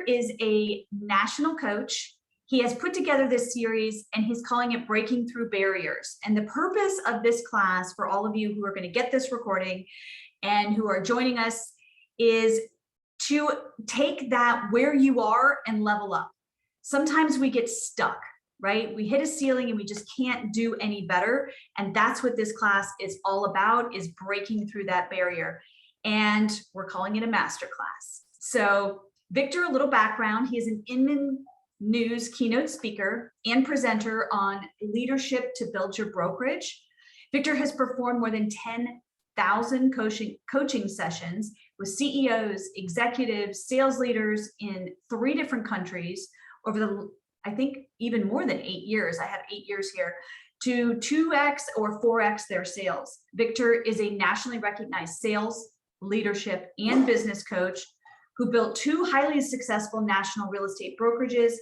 is a national coach. He has put together this series and he's calling it Breaking Through Barriers. And the purpose of this class, for all of you who are going to get this recording and who are joining us, is to take that where you are and level up. Sometimes we get stuck, right? We hit a ceiling and we just can't do any better. And that's what this class is all about, is breaking through that barrier. And we're calling it a masterclass. So Victor, a little background, he is an Inman News keynote speaker and presenter on leadership to build your brokerage. Victor has performed more than 10,000 coaching sessions with CEOs, executives, sales leaders in 3 different countries over the, I think, even more than 8 years. I have 8 years here, to 2x or 4x their sales. Victor is a nationally recognized sales, leadership, and business coach who built 2 highly successful national real estate brokerages.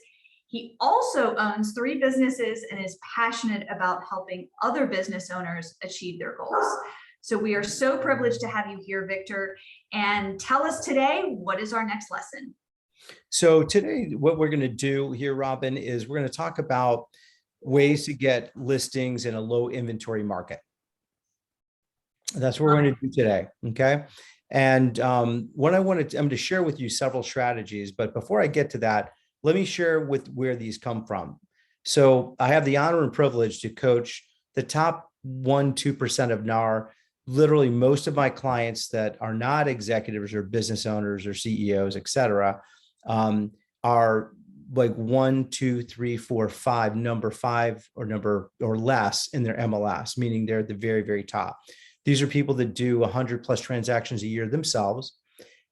He also owns 3 businesses and is passionate about helping other business owners achieve their goals. So we are so privileged to have you here, Victor. And tell us today, what is our next lesson? So today, what we're going to do here, Robin, is we're going to talk about ways to get listings in a low inventory market. That's what we're going to do today. Okay. And what I'm going to share with you several strategies, but before I get to that, let me share with where these come from. So I have the honor and privilege to coach the top 1-2% of NAR. Literally most of my clients that are not executives or business owners or CEOs, et cetera, are like 1, 2, 3, 4, 5, number 5 or less in their MLS, meaning they're at the very, very top. These are people that do 100+ transactions a year themselves.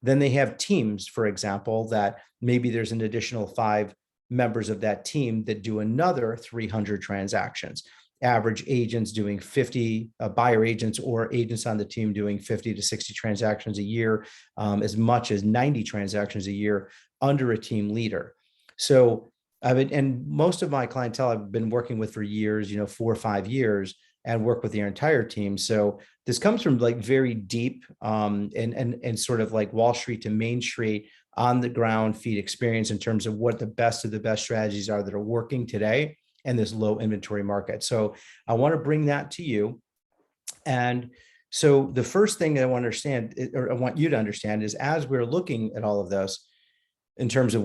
Then they have teams, for example, that maybe there's an additional 5 members of that team that do another 300 transactions. Average agents doing 50, buyer agents or agents on the team doing 50 to 60 transactions a year, as much as 90 transactions a year under a team leader. So and most of my clientele I've been working with for years, 4 or 5 years, and work with their entire team. So this comes from like very deep and sort of like Wall Street to Main Street on the ground feed experience in terms of what the best of the best strategies are that are working today in this low inventory market. So I want to bring that to you. And so the first thing that I want to understand, or I want you to understand, is as we're looking at all of this in terms of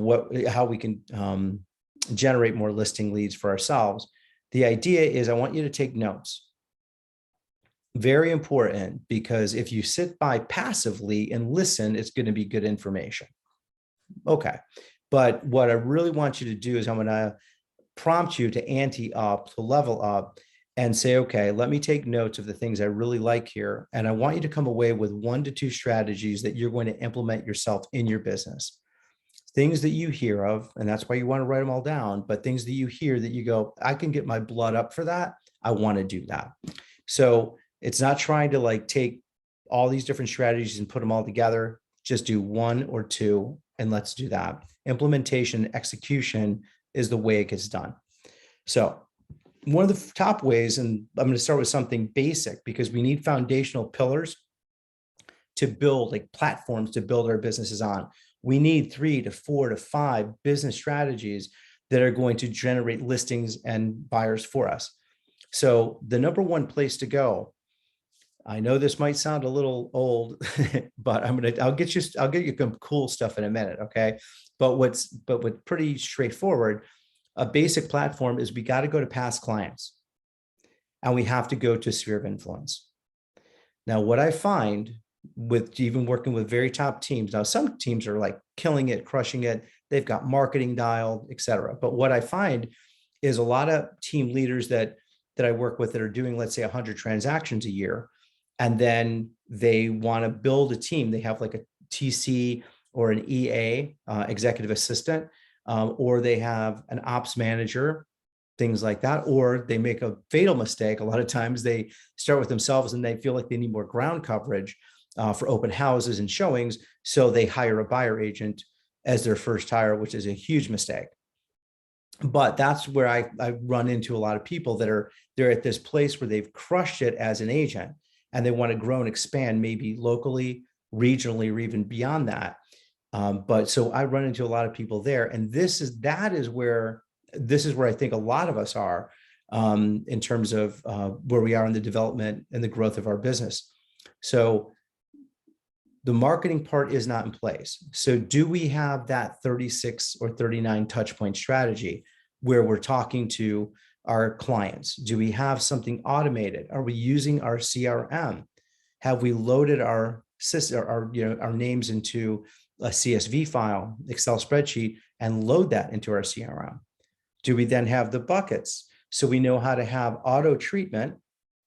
how we can generate more listing leads for ourselves, the idea is I want you to take notes. Very important, because if you sit by passively and listen, it's going to be good information. Okay. But what I really want you to do is I'm going to prompt you to ante up, to level up, and say, okay, let me take notes of the things I really like here. And I want you to come away with 1 to 2 strategies that you're going to implement yourself in your business. Things that you hear of, and that's why you want to write them all down, but things that you hear that you go, I can get my blood up for that. I want to do that. So it's not trying to like take all these different strategies and put them all together. Just do 1 or 2 and let's do that. Implementation, execution is the way it gets done. So one of the top ways, and I'm going to start with something basic because we need foundational pillars to build, like platforms to build our businesses on. We need 3 to 4 to 5 business strategies that are going to generate listings and buyers for us. So the number 1 place to go, I know this might sound a little old, but I'll get you some cool stuff in a minute. Okay. But what's pretty straightforward, a basic platform is we got to go to past clients and we have to go to sphere of influence. Now, what I find with even working with very top teams, now some teams are like killing it, crushing it. They've got marketing dialed, et cetera. But what I find is a lot of team leaders that I work with that are doing, let's say 100 transactions a year, and then they want to build a team. They have like a TC or an EA, executive assistant, or they have an ops manager, things like that, or they make a fatal mistake. A lot of times they start with themselves and they feel like they need more ground coverage for open houses and showings. So they hire a buyer agent as their first hire, which is a huge mistake. But that's where I run into a lot of people they're at this place where they've crushed it as an agent and they want to grow and expand maybe locally, regionally, or even beyond that. But so I run into a lot of people there, and this is where I think a lot of us are in terms of where we are in the development and the growth of our business. So the marketing part is not in place. So do we have that 36 or 39 touch point strategy where we're talking to our clients? Do we have something automated? Are we using our CRM? Have we loaded our system, our names into a CSV file, Excel spreadsheet, and load that into our CRM? Do we then have the buckets so we know how to have auto treatment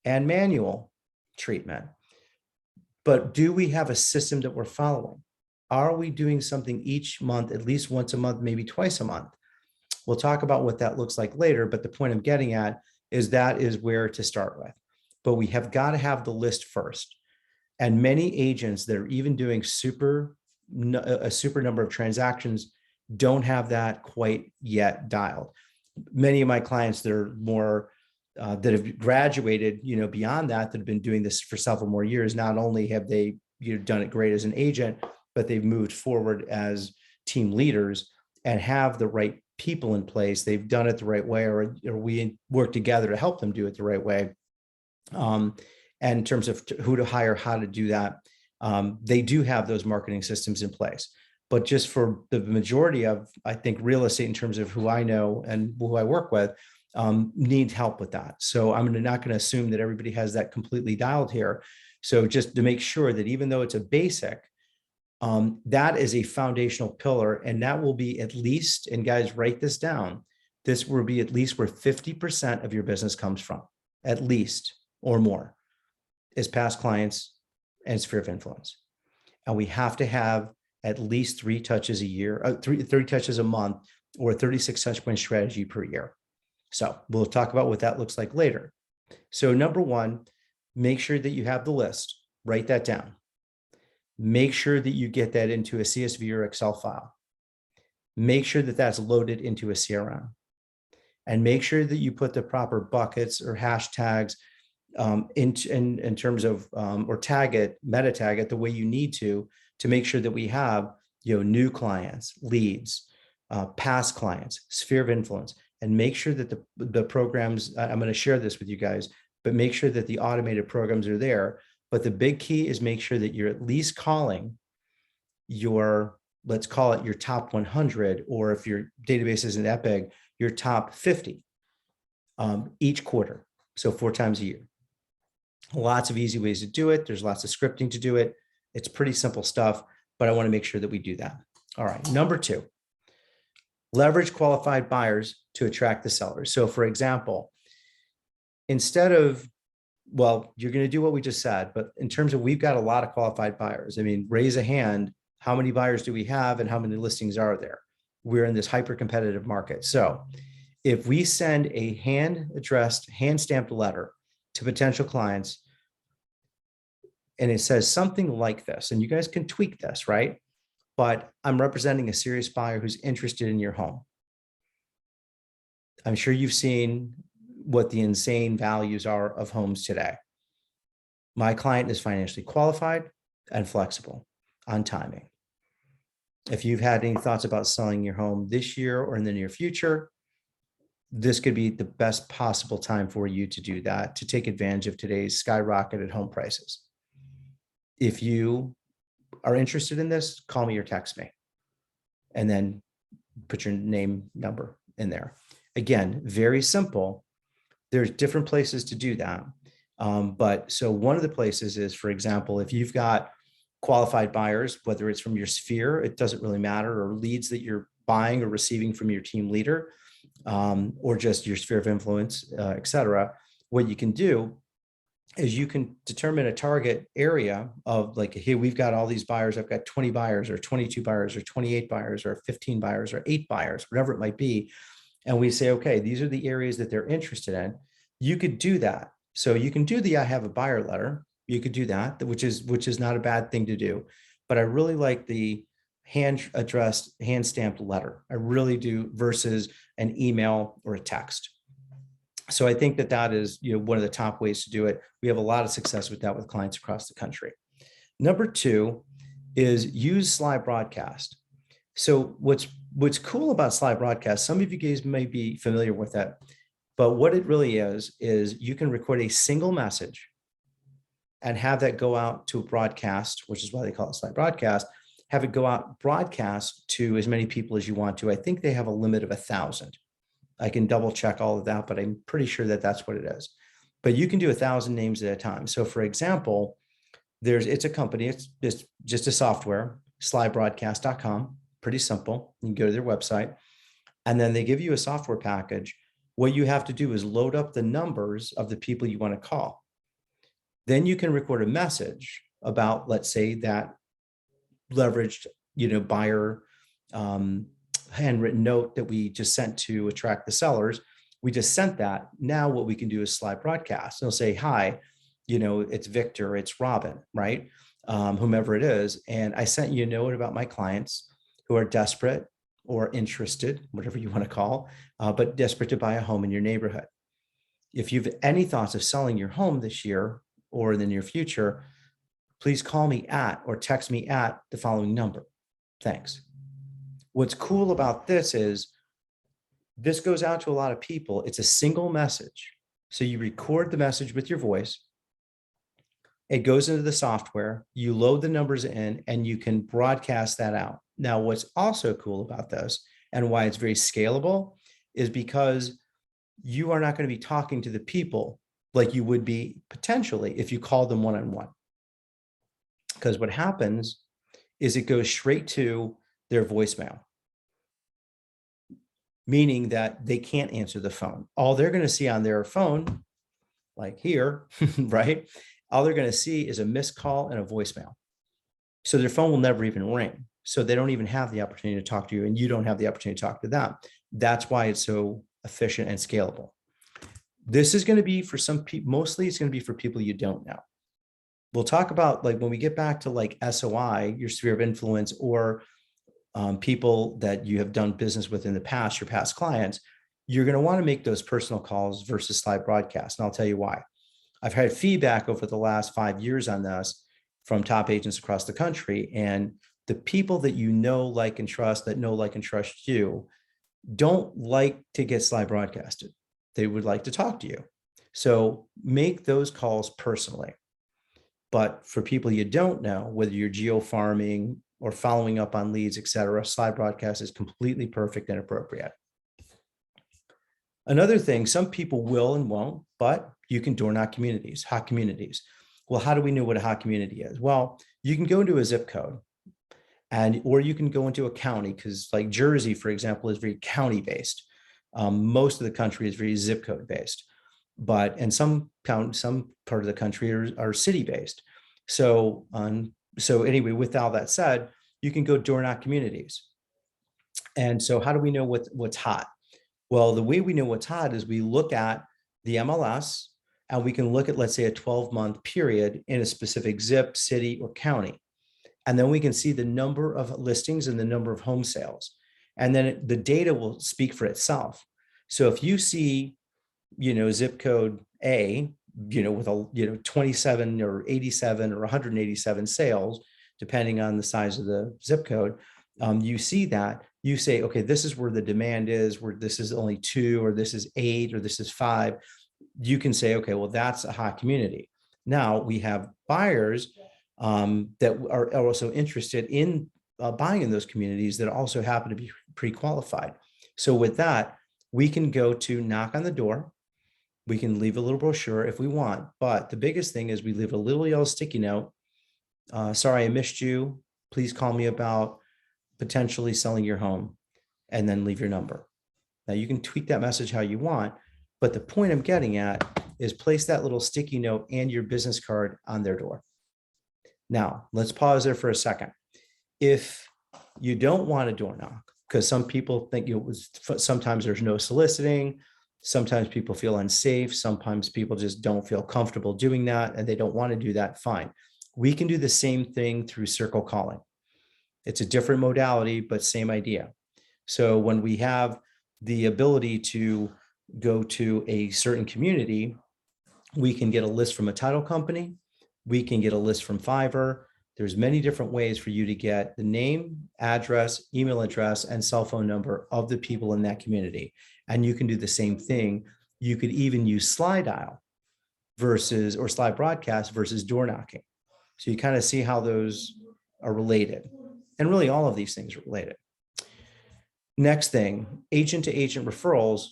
and manual treatment? But do we have a system that we're following? Are we doing something each month, at least once a month, maybe twice a month? We'll talk about what that looks like later, but the point I'm getting at is that is where to start with. But we have got to have the list first. And many agents that are even doing a super number of transactions don't have that quite yet dialed. Many of my clients that are more that have graduated, beyond that have been doing this for several more years. Not only have they done it great as an agent, but they've moved forward as team leaders and have the right people in place. They've done it the right way, or we work together to help them do it the right way. And in terms of who to hire, how to do that, they do have those marketing systems in place. But just for the majority of, I think, real estate, in terms of who I know and who I work with, need help with that. So I'm not going to assume that everybody has that completely dialed here. So just to make sure that even though it's a basic, that is a foundational pillar, and that will be at least, and guys, write this down, this will be at least where 50% of your business comes from, at least, or more, is past clients and sphere of influence. And we have to have at least 3 touches a year, 30 touches a month, or a 36 touch point strategy per year. So we'll talk about what that looks like later. So number one, make sure that you have the list, write that down. Make sure that you get that into a CSV or Excel file. Make sure that that's loaded into a CRM, and make sure that you put the proper buckets or hashtags in terms of, or tag it, meta tag it the way you need to make sure that we have, new clients, leads, past clients, sphere of influence, and make sure that the programs, I'm going to share this with you guys, but make sure that the automated programs are there. But the big key is make sure that you're at least calling your, let's call it your top 100, or if your database isn't that big, your top 50 each quarter. So 4 times a year. Lots of easy ways to do it. There's lots of scripting to do it. It's pretty simple stuff, but I want to make sure that we do that. All right. Number 2, leverage qualified buyers to attract the sellers. So for example, instead of, well, you're going to do what we just said, but in terms of, we've got a lot of qualified buyers. I mean, raise a hand. How many buyers do we have and how many listings are there? We're in this hyper competitive market. So if we send a hand addressed, hand stamped letter to potential clients, and it says something like this, and you guys can tweak this, right? But I'm representing a serious buyer who's interested in your home. I'm sure you've seen what the insane values are of homes today. My client is financially qualified and flexible on timing. If you've had any thoughts about selling your home this year or in the near future, this could be the best possible time for you to do that, to take advantage of today's skyrocketed home prices. If you are interested in this, call me or text me, and then put your name, number in there. Again, very simple. There's different places to do that. But so one of the places is, for example, if you've got qualified buyers, whether it's from your sphere, it doesn't really matter, or leads that you're buying or receiving from your team leader, or just your sphere of influence, et cetera, what you can do is you can determine a target area of, like, hey, we've got all these buyers. I've got 20 buyers or 22 buyers or 28 buyers or 15 buyers or 8 buyers, whatever it might be. And we say, okay, these are the areas that they're interested in. You could do that. So you can do the I have a buyer letter. You could do that, which is not a bad thing to do. But I really like the hand addressed, hand stamped letter. I really do, versus an email or a text. So I think that is, one of the top ways to do it. We have a lot of success with that with clients across the country. Number 2 is use slide broadcast. So what's cool about slide broadcast, some of you guys may be familiar with that, but what it really is you can record a single message and have that go out to a broadcast, which is why they call it slide broadcast, have it go out broadcast to as many people as you want to. I think they have a limit of 1,000. I can double check all of that, but I'm pretty sure that that's what it is. But you can do 1,000 names at a time. So for example, it's a company, it's just a software, slidebroadcast.com, pretty simple. You can go to their website and then they give you a software package. What you have to do is load up the numbers of the people you want to call. Then you can record a message about, let's say, that leveraged, buyer handwritten note that we just sent to attract the sellers. We just sent that. Now what we can do is slide broadcast. They'll say, hi, it's Victor, it's Robin, right? Whomever it is. And I sent you a note about my clients who are desperate or interested, whatever you want to call, but desperate to buy a home in your neighborhood. If you've any thoughts of selling your home this year or in the near future, please call me at or text me at the following number. Thanks. What's cool about this is this goes out to a lot of people. It's a single message. So you record the message with your voice. It goes into the software. You load the numbers in and you can broadcast that out. Now, what's also cool about this and why it's very scalable is because you are not going to be talking to the people like you would be potentially if you called them one-on-one. Because what happens is it goes straight to their voicemail, meaning that they can't answer the phone. All they're going to see on their phone, like here, right? All they're going to see is a missed call and a voicemail. So their phone will never even ring. So they don't even have the opportunity to talk to you and you don't have the opportunity to talk to them. That's why it's so efficient and scalable. This is going to be for some people, mostly it's going to be for people you don't know. We'll talk about like when we get back to like SOI, your sphere of influence, or people that you have done business with in the past, your past clients, you're going to want to make those personal calls versus slide broadcast. And I'll tell you why. I've had feedback over the last 5 years on this from top agents across the country. And the people that you know, like, and trust, that know, like, and trust you, don't like to get slide broadcasted. They would like to talk to you. So make those calls personally. But for people you don't know, whether you're geo farming or following up on leads, et cetera, slide broadcast is completely perfect and appropriate. Another thing, some people will and won't, but you can door knock communities, hot communities. Well, how do we know what a hot community is? Well, you can go into a zip code or you can go into a county, because like Jersey, for example, is very county based. Most of the country is very zip code based, and some part of the country are city based. So anyway, with all that said, you can go door knock communities. And so how do we know what's hot? Well, the way we know what's hot is we look at the MLS and we can look at, let's say, a 12-month period in a specific zip, city, or county. And then we can see the number of listings and the number of home sales. And then the data will speak for itself. So if you see, zip code A, with 27 or 87 or 187 sales, depending on the size of the zip code, you see that, you say, okay, this is where the demand is, where this is only 2, or this is 8, or this is 5. You can say, okay, well, that's a hot community. Now we have buyers that are also interested in buying in those communities that also happen to be pre-qualified. So with that, we can go to knock on the door. We can leave a little brochure if we want, but the biggest thing is we leave a little yellow sticky note. Sorry, I missed you. Please call me about potentially selling your home, and then leave your number. Now you can tweak that message how you want, but the point I'm getting at is place that little sticky note and your business card on their door. Now let's pause there for a second. If you don't want a door knock, because some people think sometimes there's no soliciting, sometimes people feel unsafe, sometimes people just don't feel comfortable doing that and they don't want to do that, fine. We can do the same thing through circle calling. It's a different modality, but same idea. So when we have the ability to go to a certain community, we can get a list from a title company. We can get a list from Fiverr. there's many different ways for you to get the name, address, email address, and cell phone number of the people in that community. And you can do the same thing. You could even use slide dial versus, or slide broadcast versus door knocking. So you kind of see how those are related. And really all of these things are related. Next thing, agent to agent referrals.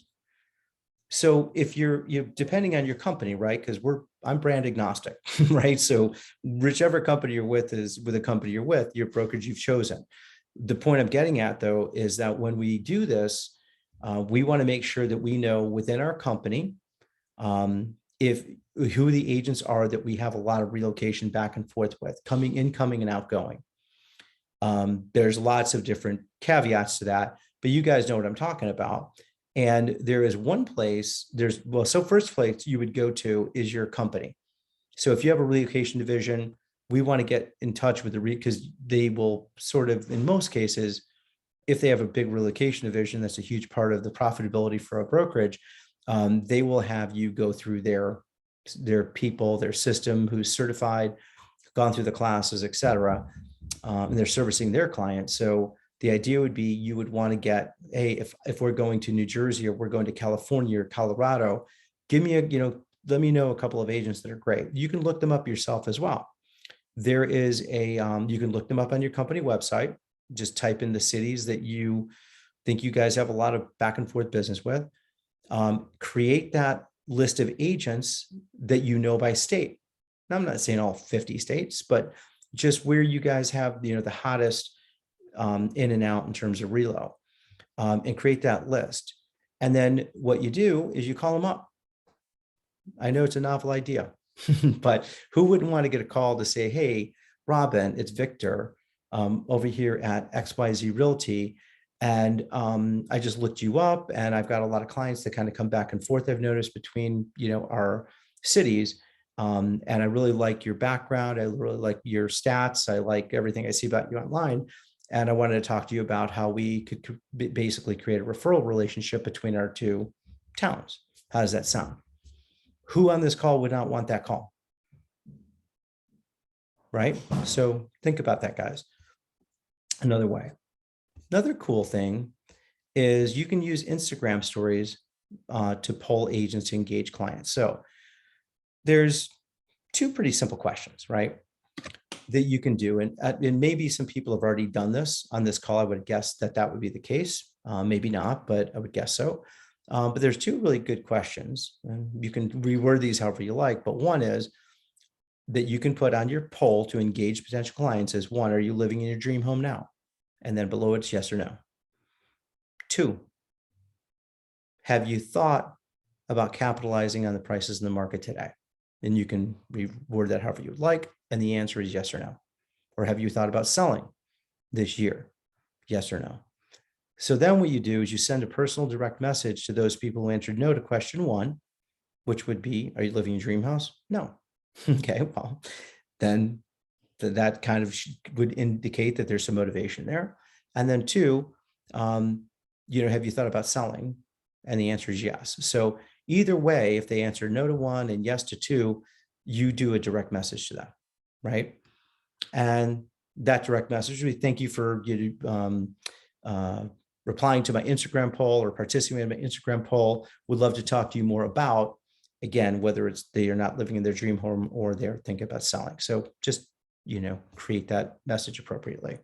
So if you're depending on your company, right? Because I'm brand agnostic, right? So whichever company you're with is with the company you're with, your brokerage you've chosen. The point I'm getting at though, is that when we do this, we want to make sure that we know within our company, if who the agents are that we have a lot of relocation back and forth with, incoming and outgoing. There's lots of different caveats to that, but you guys know what I'm talking about. And there is one place, so first place you would go to is your company. So if you have a relocation division, we want to get in touch with because they will sort of, in most cases, if they have a big relocation division, that's a huge part of the profitability for a brokerage. They will have you go through their people, their system, who's certified, gone through the classes, et cetera. And they're servicing their clients. So the idea would be you would want to get, hey, if we're going to New Jersey or we're going to California or Colorado, give me let me know a couple of agents that are great. You can look them up yourself as well. There is you can look them up on your company website. Just type in the cities that you think you guys have a lot of back and forth business with. Create that list of agents that you know by state. Now, I'm not saying all 50 states, but just where you guys have the hottest in and out in terms of relo, and create that list. And then what you do is you call them up. I know it's a novel idea, but who wouldn't want to get a call to say, hey, Robin, it's Victor over here at XYZ Realty. And I just looked you up and I've got a lot of clients that kind of come back and forth. I've noticed between, our cities. And I really like your background. I really like your stats. I like everything I see about you online. And I wanted to talk to you about how we could basically create a referral relationship between our two towns. How does that sound? Who on this call would not want that call? Right? So think about that, guys. Another way. Another cool thing is you can use Instagram stories to poll agents to engage clients. So there's two pretty simple questions, right, that you can do. And maybe some people have already done this on this call. I would guess that would be the case. Maybe not, but I would guess so. But there's two really good questions. And you can reword these however you like. But one is that you can put on your poll to engage potential clients is, one, are you living in your dream home now? And then below it's yes or no. Two, have you thought about capitalizing on the prices in the market today? And you can reword that however you would like. And the answer is yes or no. Or have you thought about selling this year? Yes or no. So then what you do is you send a personal direct message to those people who answered no to question one, which would be, are you living in your dream house? No. Okay, well, then that kind of would indicate that there's some motivation there. And then two, have you thought about selling? And the answer is yes. So either way, if they answer no to one and yes to two, you do a direct message to them, right? And that direct message would be, thank you for replying to my Instagram poll or participating in my Instagram poll. Would love to talk to you more about, again, whether it's they are not living in their dream home or they're thinking about selling. So just, create that message appropriately.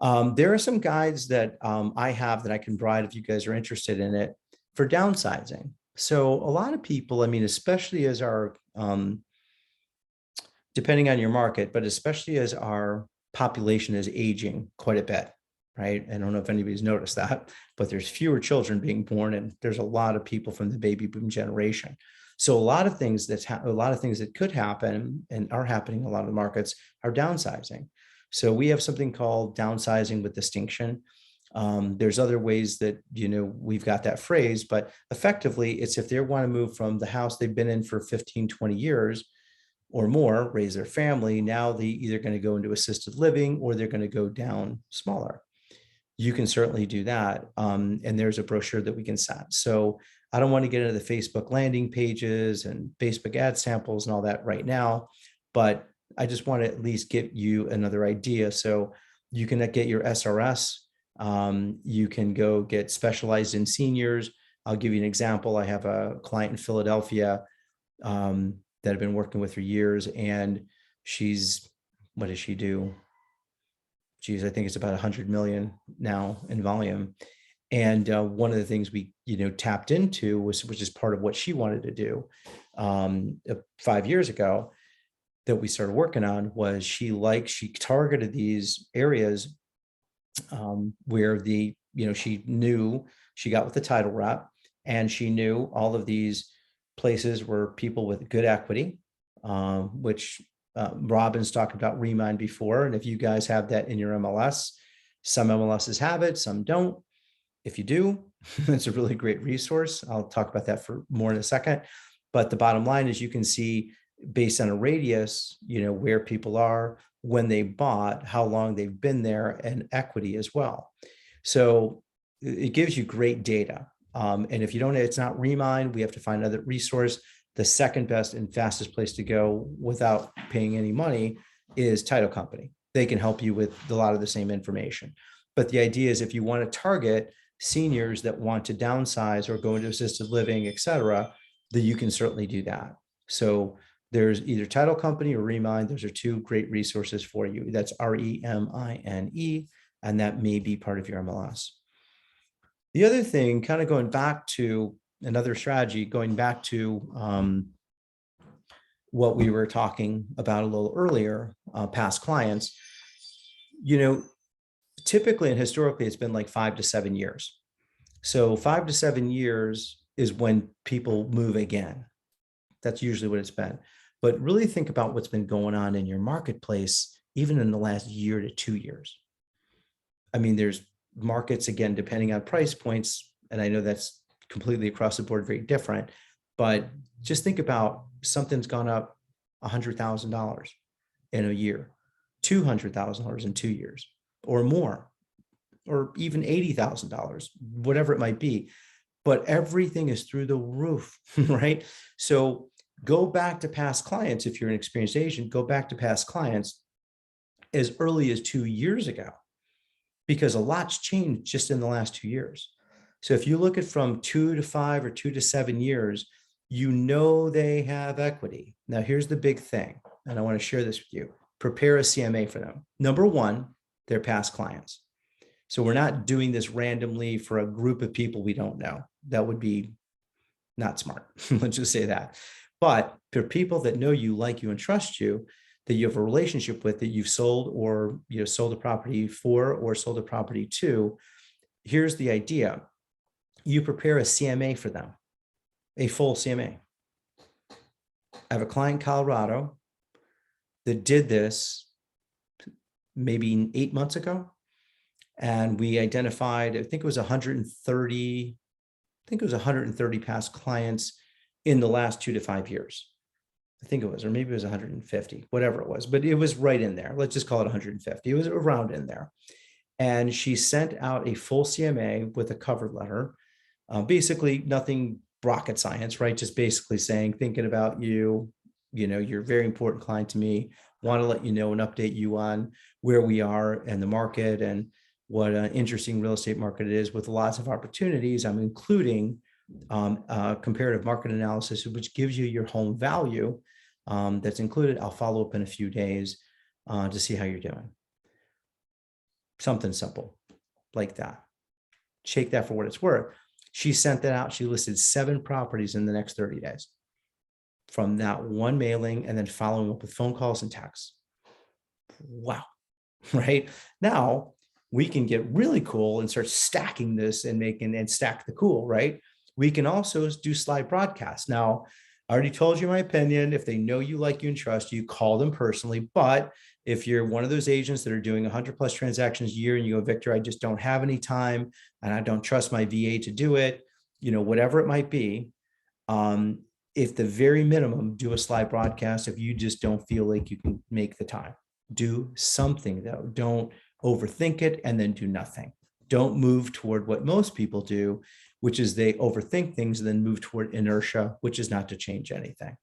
There are some guides that I have that I can provide if you guys are interested in it for downsizing. So a lot of people, especially as our, depending on your market, but especially as our population is aging quite a bit, right? I don't know if anybody's noticed that, but there's fewer children being born and there's a lot of people from the baby boom generation. So a lot of things that could happen and are happening in a lot of the markets are downsizing. So we have something called downsizing with distinction. There's other ways that, we've got that phrase, but effectively it's if they want to move from the house they've been in for 15, 20 years or more, raise their family, now they either going to go into assisted living or they're going to go down smaller. You can certainly do that. And there's a brochure that we can send. So I don't want to get into the Facebook landing pages and Facebook ad samples and all that right now, but I just want to at least give you another idea. So you can get your SRS. You can go get specialized in seniors. I'll give you an example. I have a client in Philadelphia that I've been working with for years, and what does she do? Geez, I think it's about 100 million now in volume. And one of the things we, tapped into which is part of what she wanted to do 5 years ago that we started working on, was she targeted these areas where she knew, she got with the title rep, and she knew all of these places were people with good equity, which Robin's talked about Remind before. And if you guys have that in your MLS, some MLSs have it, some don't. If you do, it's a really great resource. I'll talk about that for more in a second. But the bottom line is you can see based on a radius, where people are, when they bought, how long they've been there, and equity as well. So it gives you great data. And if you don't, it's not Remind, we have to find another resource. The second best and fastest place to go without paying any money is Title Company. They can help you with a lot of the same information. But the idea is if you want to target seniors that want to downsize or go into assisted living, et cetera, then you can certainly do that. So there's either Title Company or Remind. Those are two great resources for you. That's REMINE, and that may be part of your MLS. The other thing, kind of going back to another strategy, going back to what we were talking about a little earlier, past clients, typically and historically, it's been like 5 to 7 years. So 5 to 7 years is when people move again. That's usually what it's been. But really think about what's been going on in your marketplace, even in the last year to 2 years. I mean, there's markets, again, depending on price points, and I know that's completely across the board, very different, but just think about something's gone up $100,000 in a year, $200,000 in 2 years or more, or even $80,000, whatever it might be. But everything is through the roof, right? So go back to past clients. If you're an experienced agent, go back to past clients as early as 2 years ago, because a lot's changed just in the last 2 years. So if you look at from 2 to 5 or 2 to 7 years, they have equity. Now, here's the big thing, and I want to share this with you. Prepare a CMA for them. Number one, they're past clients. So we're not doing this randomly for a group of people we don't know. That would be not smart. Let's just say that. But for people that know you, like you, and trust you, that you have a relationship with, that you've sold or sold a property for or sold a property to, here's the idea. You prepare a CMA for them, a full CMA. I have a client in Colorado that did this maybe 8 months ago. And we identified, I think it was 130 past clients in the last 2 to 5 years. I think it was, or maybe it was 150, whatever it was, but it was right in there. Let's just call it 150. It was around in there. And she sent out a full CMA with a cover letter, basically nothing rocket science, right? Just basically saying, thinking about you, you're a very important client to me, want to let you know and update you on where we are in the market and what an interesting real estate market it is with lots of opportunities. I'm including comparative market analysis, which gives you your home value that's included. I'll follow up in a few days to see how you're doing. Something simple like that. Take that for what it's worth. She sent that out. She listed 7 properties in the next 30 days from that one mailing, and then following up with phone calls and texts. Wow. Right now, we can get really cool and start stacking this and stack the cool, right? We can also do slide broadcasts. Now, I already told you my opinion. If they know you, like you, and trust you, call them personally. But if you're one of those agents that are doing 100+ transactions a year and you go, Victor, I just don't have any time and I don't trust my VA to do it, whatever it might be, if the very minimum, do a slide broadcast if you just don't feel like you can make the time. Do something though. Don't overthink it and then do nothing. Don't move toward what most people do, which is they overthink things and then move toward inertia, which is not to change anything.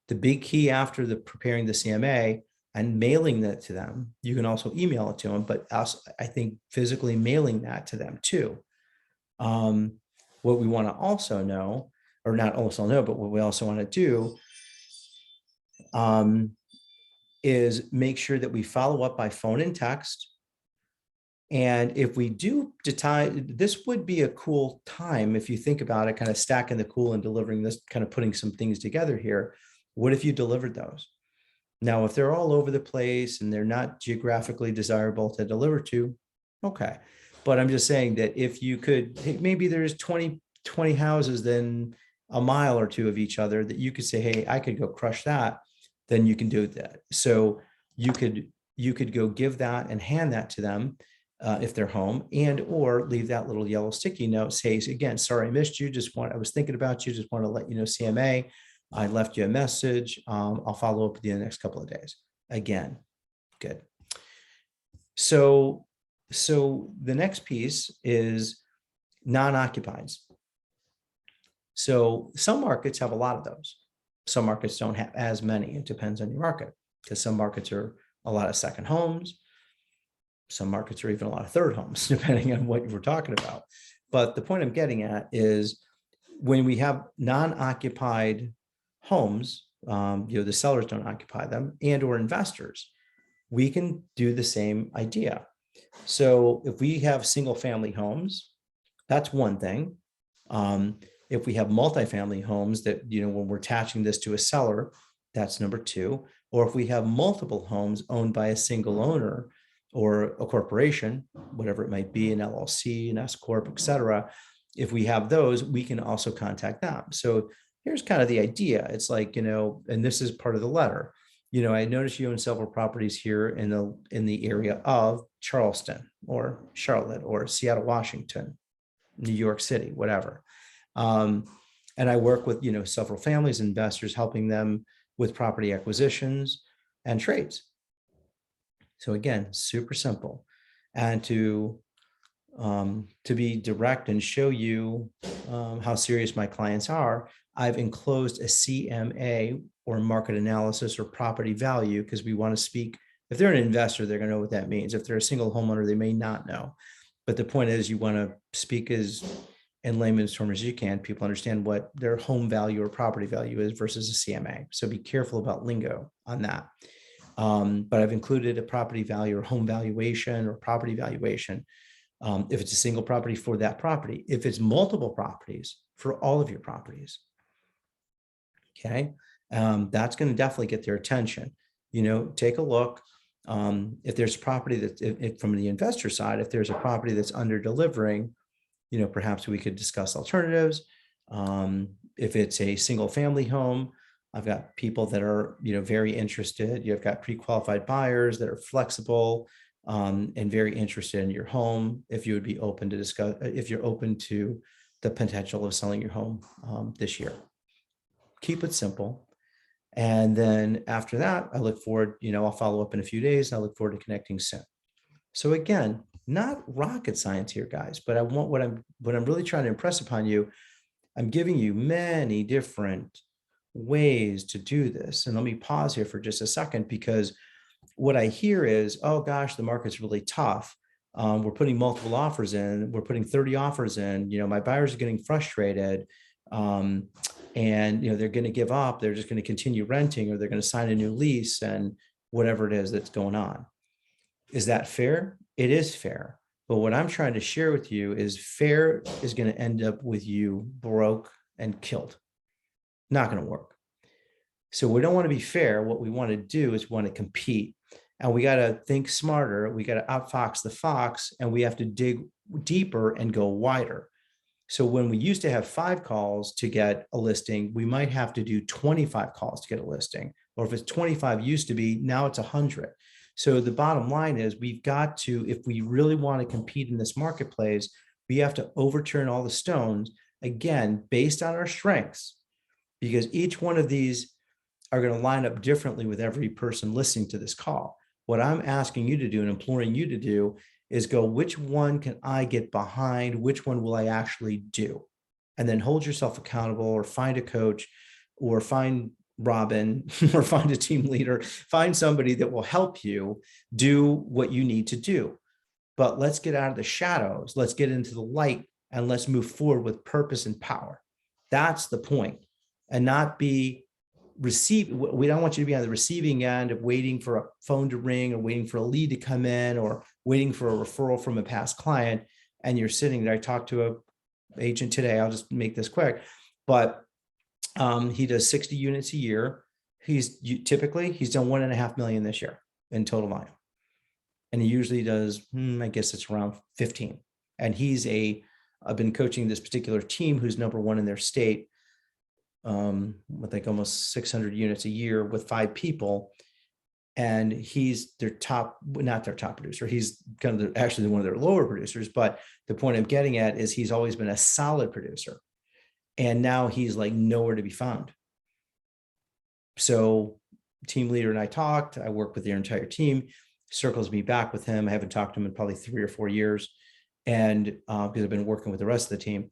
The big key after preparing the CMA and mailing that to them, you can also email it to them, but also I think physically mailing that to them too. What we want to also know, or not also know, but what we also want to do is make sure that we follow up by phone and text. And if we do decide, this would be a cool time, if you think about it, kind of stacking the cool and delivering this, kind of putting some things together here. What if you delivered those? Now, if they're all over the place and they're not geographically desirable to deliver to, okay. But I'm just saying that if you could, maybe there's 20 houses, then a mile or two of each other that you could say, hey, I could go crush that, then you can do that. So you could go give that and hand that to them if they're home, and or leave that little yellow sticky note, says, again, sorry, I missed you. I was thinking about you. Just want to let you know, CMA, I left you a message. I'll follow up with you in the next couple of days. Again, good. So the next piece is non-occupieds. So some markets have a lot of those. Some markets don't have as many. It depends on your market, because some markets are a lot of second homes. Some markets are even a lot of third homes, depending on what we're talking about. But the point I'm getting at is when we have non-occupied homes, the sellers don't occupy them, and or investors, we can do the same idea. So if we have single family homes, that's one thing. If we have multifamily homes that, when we're attaching this to a seller, that's number two. Or if we have multiple homes owned by a single owner or a corporation, whatever it might be, an LLC, an S Corp, et cetera, if we have those, we can also contact them. So here's kind of the idea. It's like, and this is part of the letter. I noticed you own several properties here in the area of Charleston or Charlotte or Seattle, Washington, New York City, whatever. And I work with, several families, investors, helping them with property acquisitions and trades. So again, super simple. And to be direct and show you how serious my clients are, I've enclosed a CMA or market analysis or property value, because we want to speak. If they're an investor, they're going to know what that means. If they're a single homeowner, they may not know. But the point is, you want to speak as in layman's terms as you can. People understand what their home value or property value is versus a CMA. So be careful about lingo on that. But I've included a property value or home valuation or property valuation. If it's a single property, for that property, if it's multiple properties, for all of your properties. Okay. That's going to definitely get their attention. Take a look. If there's a property that from the investor side, if there's a property that's under delivering, perhaps we could discuss alternatives. If it's a single family home, I've got people that are, very interested. You've got pre-qualified buyers that are flexible and very interested in your home. If you would be open to discuss, if you're open to the potential of selling your home this year. Keep it simple. And then after that, I look forward, I'll follow up in a few days. And I look forward to connecting soon. So again, not rocket science here, guys, but I want what I'm really trying to impress upon you. I'm giving you many different ways to do this. And let me pause here for just a second, because what I hear is, oh gosh, the market's really tough. We're putting multiple offers in. We're putting 30 offers in. My buyers are getting frustrated. And they're going to give up. They're just going to continue renting, or they're going to sign a new lease, and whatever it is that's going on. Is that fair? It is fair. But what I'm trying to share with you is fair is going to end up with you broke and killed. Not going to work. So we don't want to be fair. What we want to do is we want to compete, and we got to think smarter. We got to outfox the fox, and we have to dig deeper and go wider. So when we used to have 5 calls to get a listing, we might have to do 25 calls to get a listing. Or if it's 25 used to be, now it's 100. So the bottom line is, we've got to, if we really want to compete in this marketplace, we have to overturn all the stones, again, based on our strengths, because each one of these are going to line up differently with every person listening to this call. What I'm asking you to do and imploring you to do is go, which one can I get behind? Which one will I actually do? And then hold yourself accountable, or find a coach, or find Robin, or find a team leader, find somebody that will help you do what you need to do. But let's get out of the shadows. Let's get into the light and let's move forward with purpose and power. That's the point. And not be we don't want you to be on the receiving end of waiting for a phone to ring or waiting for a lead to come in or waiting for a referral from a past client. And you're sitting there. I talked to an agent today. I'll just make this quick, but he does 60 units a year. He's done 1.5 million this year in total volume. And he usually does, I guess it's around 15. And I've been coaching this particular team who's number one in their state, with like almost 600 units a year with 5 people. And he's not their top producer. He's kind of actually one of their lower producers. But the point I'm getting at is he's always been a solid producer. And now he's like nowhere to be found. So team leader and I talked. I work with their entire team, circles me back with him. I haven't talked to him in probably 3 or 4 years. And because I've been working with the rest of the team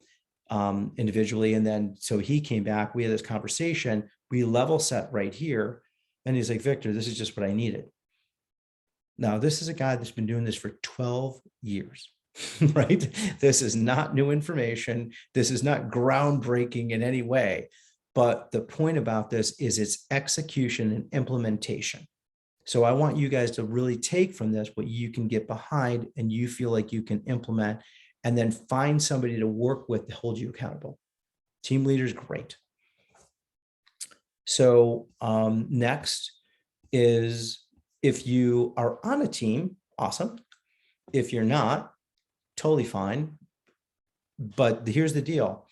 individually. And then, so he came back, we had this conversation, we level set right here. And he's like, Victor, this is just what I needed. Now, this is a guy that's been doing this for 12 years, right? This is not new information. This is not groundbreaking in any way. But the point about this is its execution and implementation. So I want you guys to really take from this what you can get behind and you feel like you can implement, and then find somebody to work with to hold you accountable. Team leaders, great. So next is, if you are on a team, awesome. If you're not, totally fine. But here's the deal.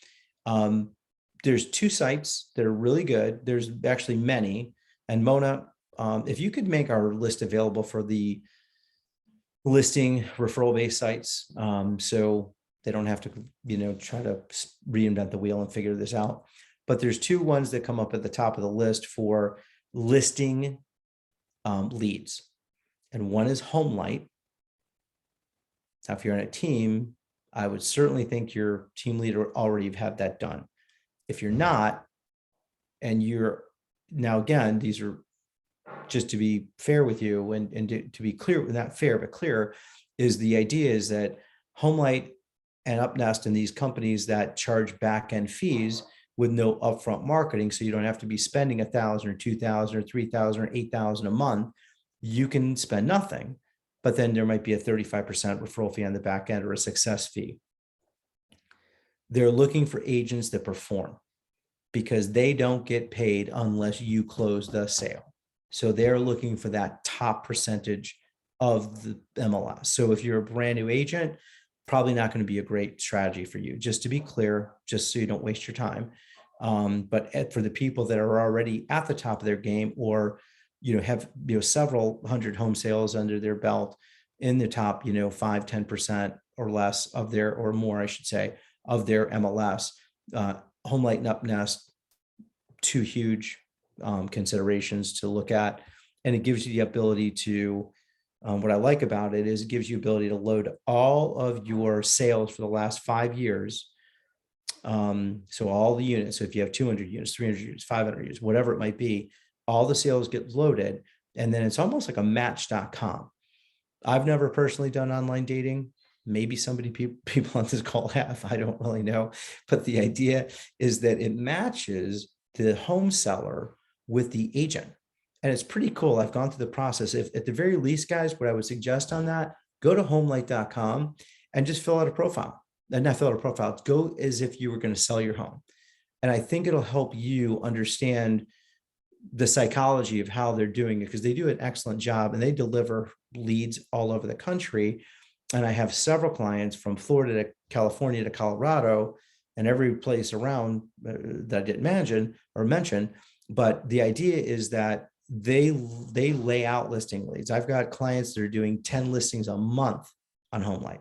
There's 2 sites that are really good. There's actually many. And Mona, if you could make our list available for the listing referral-based sites, so they don't have to, try to reinvent the wheel and figure this out. But there's 2 ones that come up at the top of the list for listing leads. And one is HomeLight. Now, if you're on a team, I would certainly think your team leader already have that done. If you're not, and now again, these are just to be fair with you and to be clear, not fair, but clear, is the idea is that HomeLight and UpNest and these companies that charge back-end fees with no upfront marketing, so you don't have to be spending $1,000 or $2,000 or $3,000 or $8,000 a month. You can spend nothing, but then there might be a 35% referral fee on the back end or a success fee. They're looking for agents that perform, because they don't get paid unless you close the sale. So they're looking for that top percentage of the MLS. So if you're a brand new agent, probably not going to be a great strategy for you, just to be clear, just so you don't waste your time. But for the people that are already at the top of their game, or have several hundred home sales under their belt, in the top 5-10% or less of their, or more I should say, of their MLS, HomeLight and UpNest, 2 huge considerations to look at. And it gives you the ability to, what I like about it is it gives you ability to load all of your sales for the last 5 years. So all the units, so if you have 200 units, 300 units, 500 units, whatever it might be, all the sales get loaded. And then it's almost like a match.com. I've never personally done online dating. Maybe people on this call have, I don't really know. But the idea is that it matches the home seller with the agent. And it's pretty cool. I've gone through the process. If at the very least, guys, what I would suggest on that, go to homelight.com and just fill out a profile. And not fill out a profile, go as if you were going to sell your home. And I think it'll help you understand the psychology of how they're doing it, because they do an excellent job and they deliver leads all over the country. And I have several clients from Florida to California to Colorado and every place around that I didn't mention. But the idea is that they lay out listing leads. I've got clients that are doing 10 listings a month on HomeLight.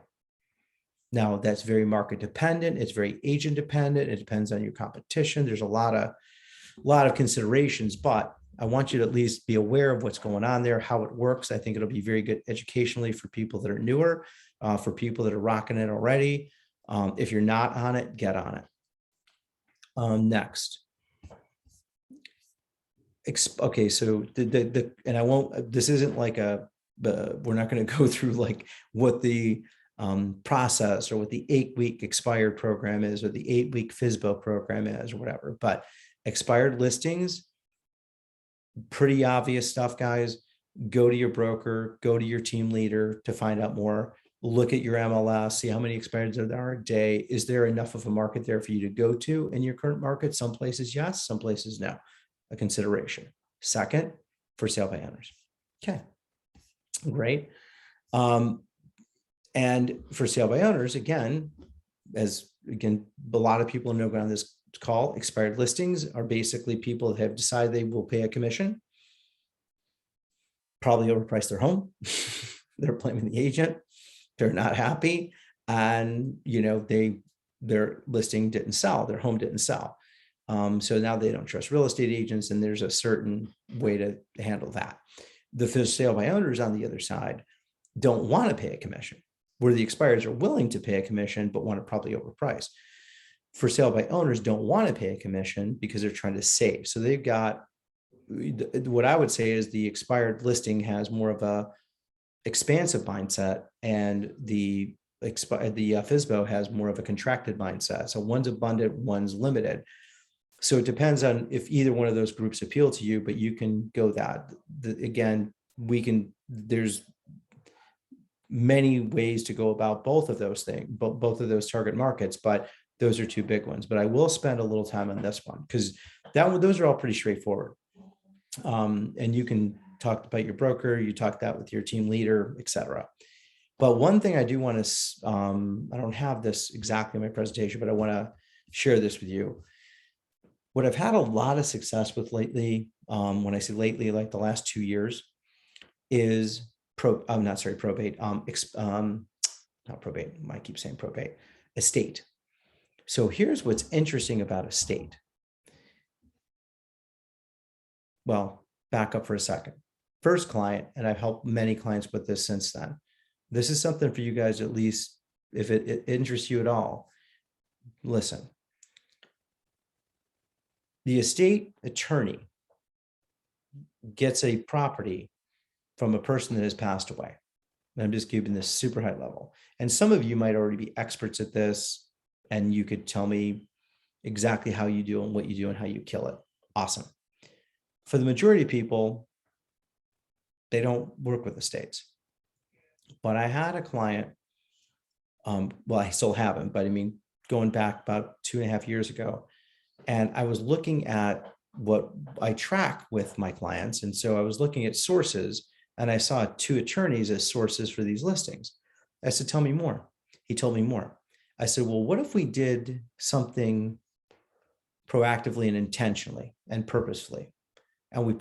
Now, that's very market dependent. It's very agent dependent. It depends on your competition. There's a lot of considerations, but I want you to at least be aware of what's going on there, how it works. I think it'll be very good educationally for people that are newer, for people that are rocking it already. If you're not on it, get on it. Next. Okay, so and I won't, this isn't like we're not going to go through like what the process or what the 8-week expired program is or the 8-week FSBO program is or whatever, but expired listings, pretty obvious stuff, guys. Go to your broker, go to your team leader to find out more. Look at your MLS, see how many expireds there are a day. Is there enough of a market there for you to go to in your current market? Some places, yes, some places, no. A consideration. Second, for sale by owners. Okay, great. And for sale by owners, again, a lot of people know on this call, expired listings are basically people that have decided they will pay a commission, probably overpriced their home. They're blaming the agent. They're not happy. And, their listing didn't sell, their home didn't sell. So now they don't trust real estate agents, and there's a certain way to handle that. The for sale by owners on the other side don't want to pay a commission, where the expireds are willing to pay a commission, but want to probably overprice. For sale by owners don't want to pay a commission because they're trying to save. So they've got, what I would say is the expired listing has more of a expansive mindset, and the FSBO has more of a contracted mindset. So one's abundant, one's limited. So it depends on if either one of those groups appeal to you, but you can go that. Again, there's many ways to go about both of those things, both of those target markets, but those are two big ones. But I will spend a little time on this one because those are all pretty straightforward. And you can talk about your broker, you talk that with your team leader, etc. But one thing I do want to, I don't have this exactly in my presentation, but I want to share this with you. What I've had a lot of success with lately, when I say lately, like the last 2 years, is not probate, not probate, I keep saying probate, estate. So here's what's interesting about estate. Well, back up for a second. First client, and I've helped many clients with this since then. This is something for you guys, at least if it interests you at all. Listen, the estate attorney gets a property from a person that has passed away. And I'm just giving this super high level. And some of you might already be experts at this, and you could tell me exactly how you do and what you do and how you kill it. Awesome. For the majority of people, they don't work with estates. But I had a client, well, I still haven't, but I mean, going back about 2.5 years ago, and I was looking at what I track with my clients. And so I was looking at sources, and I saw 2 attorneys as sources for these listings. I said, tell me more. He told me more. I said, well, what if we did something proactively and intentionally and purposefully? And we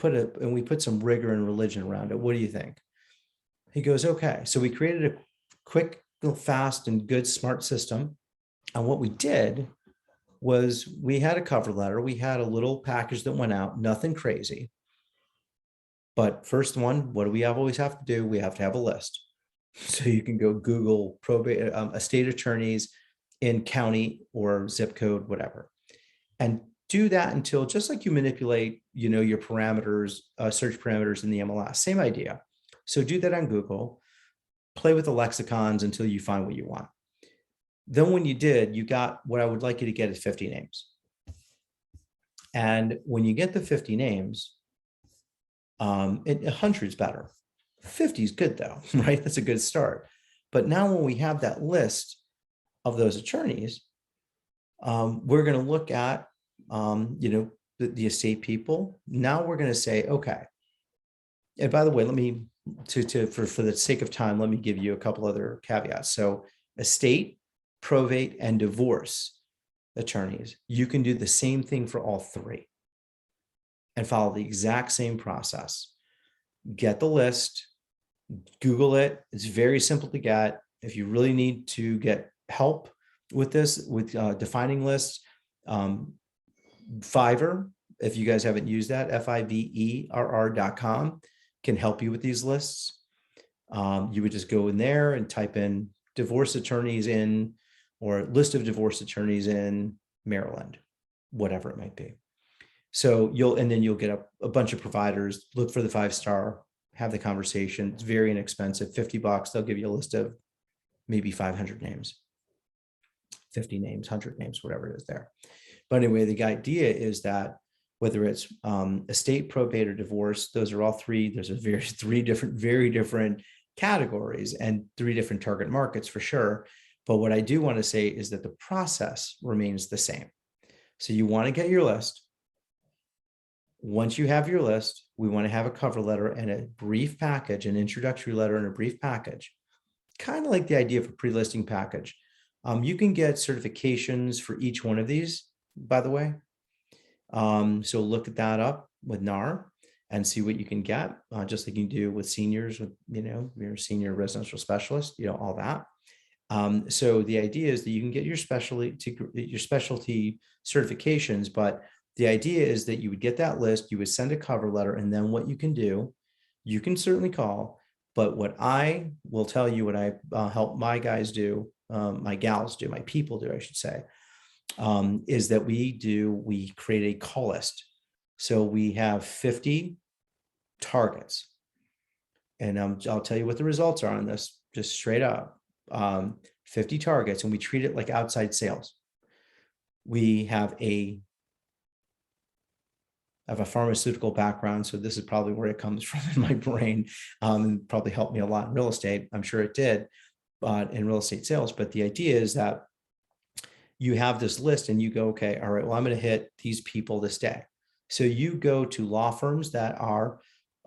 put some rigor and religion around it. What do you think? He goes, okay. So we created a quick, fast, and good, smart system. And what we did was we had a cover letter. We had a little package that went out, nothing crazy. But first one, what do we always have to do? We have to have a list. So you can go Google probate, estate attorneys in county or zip code, whatever. And do that until, just like you manipulate, your parameters, search parameters in the MLS, same idea. So do that on Google, play with the lexicons until you find what you want. Then when you did, you got what I would like you to get is 50 names. And when you get the 50 names, 100's better. 50 is good though, right? That's a good start. But now when we have that list of those attorneys, we're going to look at, the estate people. Now we're going to say, okay. And by the way, let me, for the sake of time, let me give you a couple other caveats. So estate, probate, and divorce attorneys, you can do the same thing for all 3 and follow the exact same process. Get the list, Google it. It's very simple to get. If you really need to get help with this, with defining lists, Fiverr, if you guys haven't used that, fiverr.com can help you with these lists. You would just go in there and type in divorce attorneys in, or list of divorce attorneys in Maryland, whatever it might be. So then you'll get a bunch of providers, look for the 5-star, have the conversation. It's very inexpensive, $50. They'll give you a list of maybe 500 names, 50 names, 100 names, whatever it is there. But anyway, the idea is that whether it's estate, probate, or divorce, those are all three. There's very different categories and 3 different target markets for sure. But what I do want to say is that the process remains the same. So you want to get your list. Once you have your list, we want to have a cover letter and a brief package, an introductory letter and a brief package, kind of like the idea of a pre-listing package. You can get certifications for each one of these, by the way. So look at that up with NAR and see what you can get, just like you do with seniors, with, your senior residential specialist, all that. So the idea is that you can get your specialty certifications, but the idea is that you would get that list, you would send a cover letter, and then what you can do, you can certainly call, but what I will tell you, what I help my guys do, my gals do, my people do, I should say, is that we create a call list. So we have 50 targets, and I'll tell you what the results are on this, just straight up. 50 targets, and we treat it like outside sales. We have a pharmaceutical background, so this is probably where it comes from in my brain. Probably helped me a lot in real estate. I'm sure it did, but in real estate sales. But the idea is that you have this list and you go, okay, all right, well, I'm going to hit these people this day. So you go to law firms that are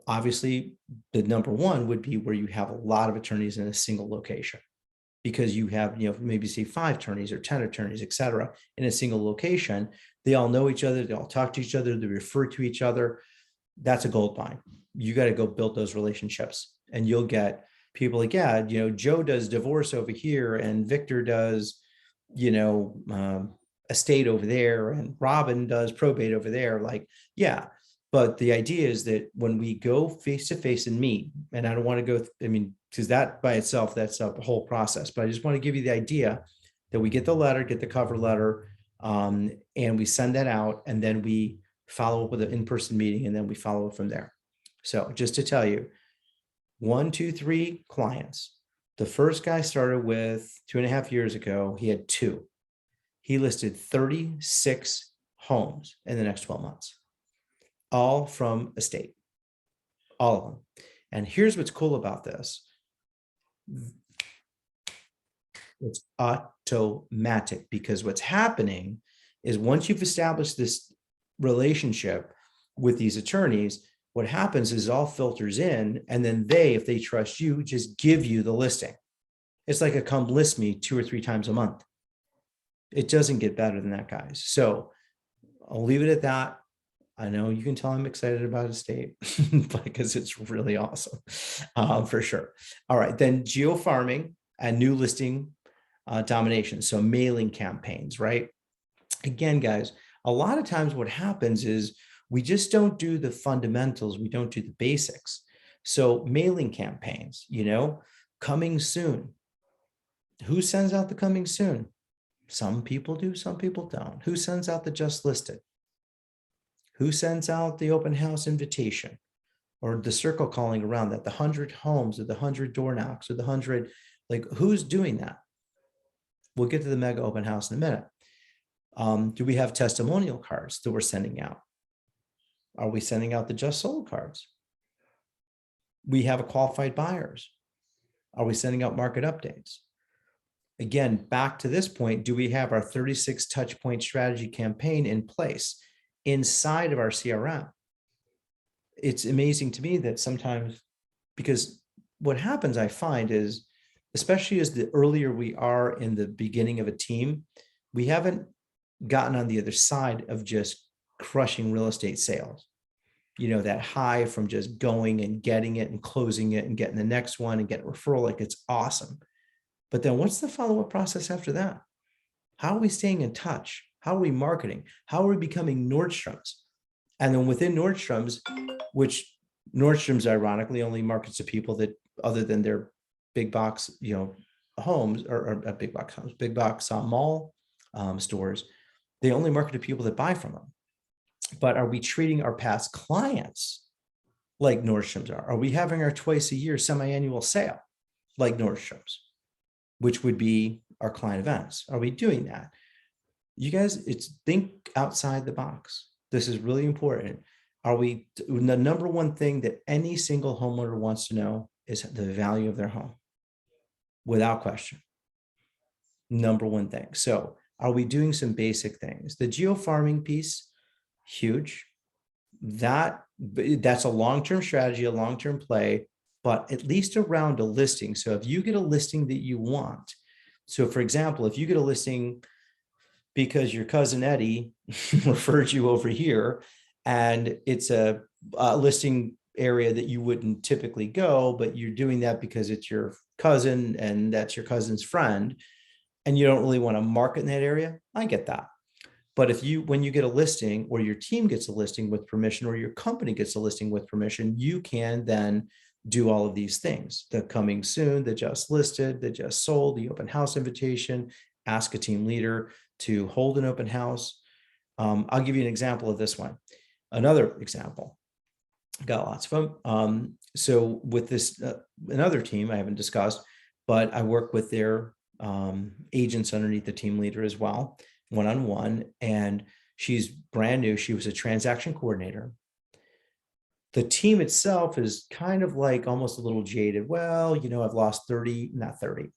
obviously, the number one would be where you have a lot of attorneys in a single location, because you have, maybe say 5 attorneys or 10 attorneys, et cetera, in a single location. They all know each other. They all talk to each other. They refer to each other. That's a gold mine. You got to go build those relationships, and you'll get people like, yeah, Joe does divorce over here and Victor does, estate over there, and Robin does probate over there. Like, yeah. But the idea is that when we go face to face and meet, and I don't want to go, because that by itself, that's a whole process, but I just want to give you the idea that we get the letter, get the cover letter, and we send that out, and then we follow up with an in-person meeting, and then we follow up from there. So just to tell you, 1, 2, 3 clients. The first guy started with 2.5 years ago. He had 2. He listed 36 homes in the next 12 months, all from estate, all of them. And here's what's cool about this. It's automatic, because what's happening is once you've established this relationship with these attorneys, what happens is it all filters in, and then if they trust you, just give you the listing. It's like a come list me 2 or 3 times a month. It doesn't get better than that, guys. So I'll leave it at that. I know you can tell I'm excited about estate because it's really awesome, for sure. All right, then geofarming and new listing domination. So mailing campaigns, right? Again, guys, a lot of times what happens is we just don't do the fundamentals. We don't do the basics. So mailing campaigns, coming soon. Who sends out the coming soon? Some people do, some people don't. Who sends out the just listed? Who sends out the open house invitation or the circle calling around that, the 100 homes or the 100 door knocks or the 100, like who's doing that? We'll get to the mega open house in a minute. Do we have testimonial cards that we're sending out? Are we sending out the just sold cards? We have a qualified buyers. Are we sending out market updates? Again, back to this point, do we have our 36 touch point strategy campaign in place inside of our CRM? It's amazing to me that sometimes, because what happens, I find is, especially as the earlier we are in the beginning of a team, we haven't gotten on the other side of just crushing real estate sales. That high from just going and getting it and closing it and getting the next one and getting a referral, like it's awesome. But then what's the follow-up process after that? How are we staying in touch? How are we marketing? How are we becoming Nordstrom's? And then within Nordstrom's, which Nordstrom's ironically only markets to people that, other than their big box, homes or big box homes, big box mall stores, they only market to people that buy from them. But are we treating our past clients like Nordstrom's are? Are we having our twice a year semi-annual sale like Nordstrom's, which would be our client events? Are we doing that? You guys, think outside the box. This is really important. Are we, the number one thing that any single homeowner wants to know is the value of their home, without question. Number one thing. So are we doing some basic things? The geofarming piece, huge. That's a long-term strategy, a long-term play, but at least around a listing. So if you get a listing that you want, so for example, if you get a listing because your cousin Eddie referred you over here, and it's a listing area that you wouldn't typically go, but you're doing that because it's your cousin and that's your cousin's friend, and you don't really want to market in that area, I get that. But when you get a listing, or your team gets a listing with permission, or your company gets a listing with permission, you can then do all of these things: the coming soon, the just listed, the just sold, the open house invitation, ask a team leader to hold an open house. I'll give you an example of this one. Another example, got lots of them. So with this, another team I haven't discussed, but I work with their agents underneath the team leader as well, one-on-one, and she's brand new. She was a transaction coordinator. The team itself is kind of like almost a little jaded. Well, I've lost 30, not 30,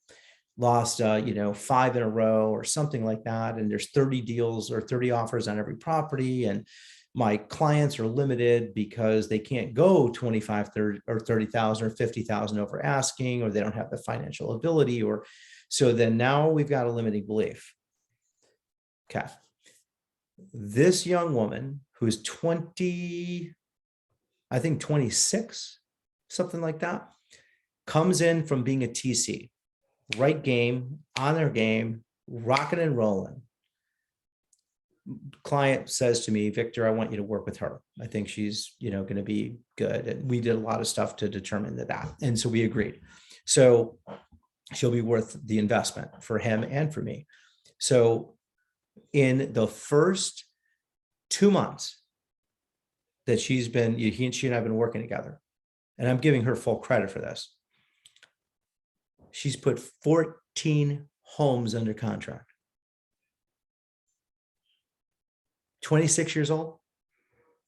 lost, 5 in a row or something like that. And there's 30 deals or 30 offers on every property. And my clients are limited because they can't go 25, 30 or 30,000 or 50,000 over asking, or they don't have the financial ability, or so then now we've got a limiting belief. Okay. This young woman who's 20, I think 26, something like that, comes in from being a TC, right game, on their game, rocking and rolling. Client says to me, Victor, I want you to work with her. I think she's, going to be good. And we did a lot of stuff to determine that. And so we agreed. So she'll be worth the investment for him and for me. So in the first 2 months that she and I have been working together, and I'm giving her full credit for this, she's put 14 homes under contract. 26 years old.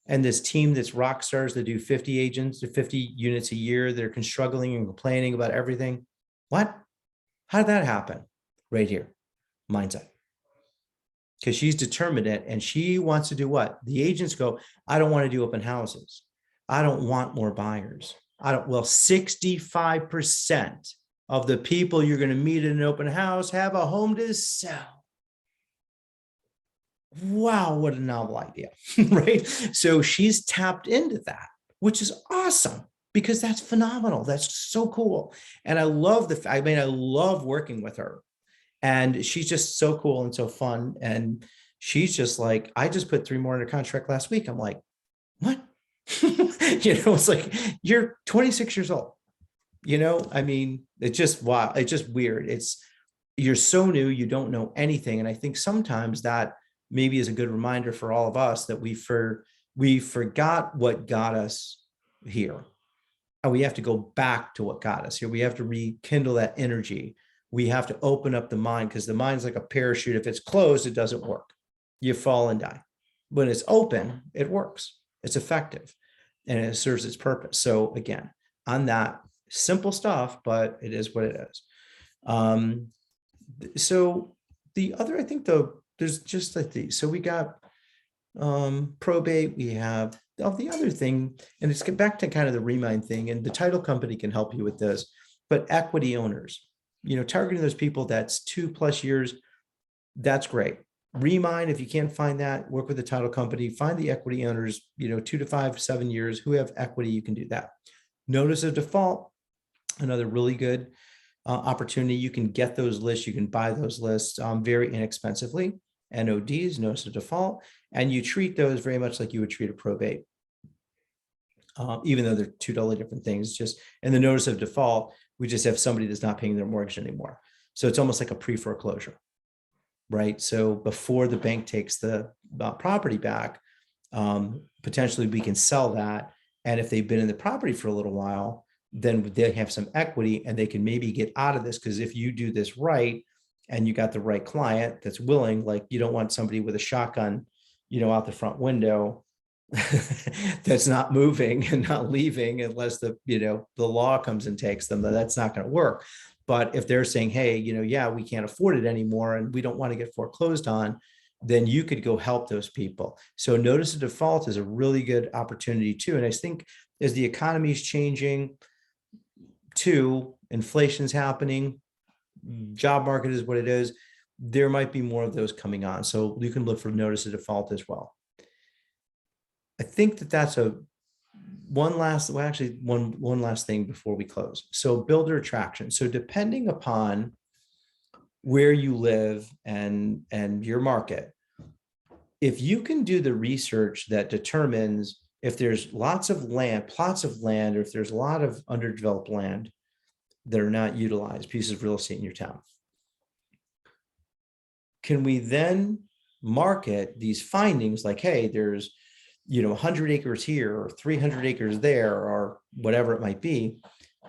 And this team that's rock stars that do 50 agents to 50 units a year, they're struggling and complaining about everything. What? How did that happen? Right here, mindset. Because she's determined it, and she wants to do what? The agents go, I don't want to do open houses. I don't want more buyers. Well, 65% of the people you're going to meet in an open house have a home to sell. Wow, what a novel idea, right? So she's tapped into that, which is awesome, because that's phenomenal. That's so cool. And I love I love working with her. And she's just so cool and so fun. And she's just like, I just put 3 more under contract last week. I'm like, what? It's like, you're 26 years old. It's just, wow. It's just weird. You're so new, you don't know anything. And I think sometimes that maybe is a good reminder for all of us that we forgot what got us here. And we have to go back to what got us here. We have to rekindle that energy. We have to open up the mind, because the mind's like a parachute. If it's closed, it doesn't work. You fall and die. When it's open, it works. It's effective and it serves its purpose. So again, on that simple stuff, but it is what it is. So the other, I think there's just like these. So we got probate, we have the other thing, and it's get back to kind of the remind thing, and the title company can help you with this, but equity owners, targeting those people that's 2+ years, that's great. Remind, if you can't find that, work with the title company, find the equity owners, 2 to 5, 7 years who have equity, you can do that. Notice of default, another really good opportunity. You can get those lists, you can buy those lists very inexpensively. NODs, notice of default, and you treat those very much like you would treat a probate. Even though they're 2 totally different things, just in the notice of default, we just have somebody that's not paying their mortgage anymore. So it's almost like a pre-foreclosure, right? So before the bank takes the property back, Potentially we can sell that. And if they've been in the property for a little while, then they have some equity and they can maybe get out of this. Because if you do this right and you got the right client that's willing, like you don't want somebody with a shotgun, out the front window that's not moving and not leaving unless the law comes and takes them. That's not going to work. But if they're saying, hey, yeah, we can't afford it anymore and we don't want to get foreclosed on, then you could go help those people. So notice of default is a really good opportunity too. And I think as the economy is changing too, inflation's happening, job market is what it is, there might be more of those coming on. So you can look for notice of default as well. I think that's one last thing before we close. So builder attraction. So depending upon where you live and your market, if you can do the research that determines if there's lots of land, plots of land, or if there's a lot of underdeveloped land that are not utilized, pieces of real estate in your town, can we then market these findings like, hey, there's 100 acres here or 300 acres there or whatever it might be.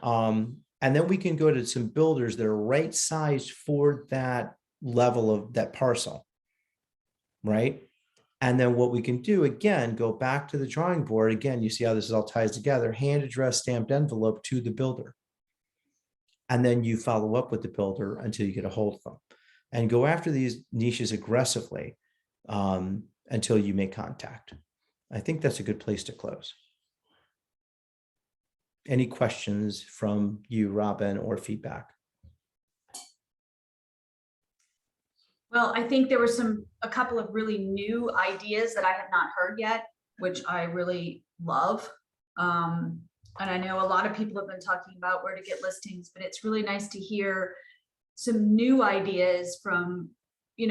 And then we can go to some builders that are right sized for that level of that parcel, right? And then what we can do, again, go back to the drawing board. Again, you see how this all ties together, hand address stamped envelope to the builder. And then you follow up with the builder until you get a hold of them and go after these niches aggressively until you make contact. I think that's a good place to close. Any questions from you, Robin, or feedback? Well, I think there were a couple of really new ideas that I have not heard yet, which I really love. And I know a lot of people have been talking about where to get listings, but it's really nice to hear some new ideas from,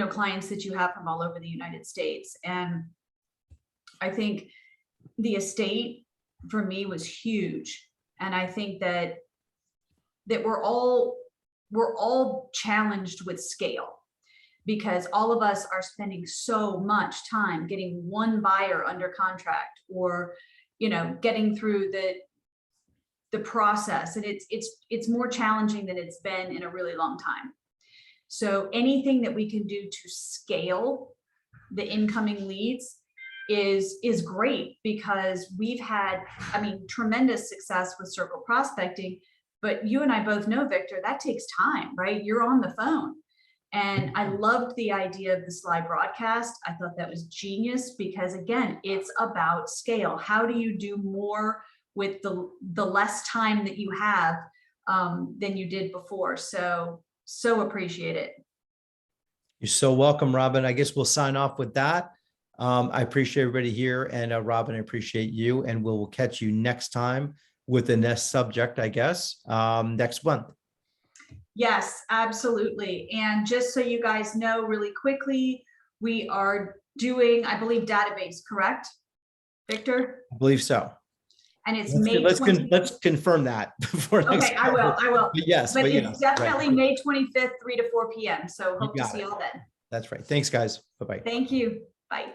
clients that you have from all over the United States. And I think the estate for me was huge. And I think that we're all challenged with scale, because all of us are spending so much time getting one buyer under contract or, getting through the process. And it's more challenging than it's been in a really long time. So anything that we can do to scale the incoming leads is great, because we've had, tremendous success with circle prospecting, but you and I both know, Victor, that takes time, right? You're on the phone. And I loved the idea of this live broadcast. I thought that was genius, because again, it's about scale. How do you do more with the less time that you have than you did before? So appreciate it. You're so welcome, Robin. I guess we'll sign off with that. I appreciate everybody here, and Robin, I appreciate you, and we'll catch you next time with the next subject, I guess, next month. Yes, absolutely. And just so you guys know really quickly, we are doing, I believe, database, correct, Victor? I believe so. And it's let's confirm that before next. Okay, I will. But yes, but it's definitely right. May 25th, 3 to 4 p.m. So hope to see you all then. That's right. Thanks, guys. Bye-bye. Thank you. Bye.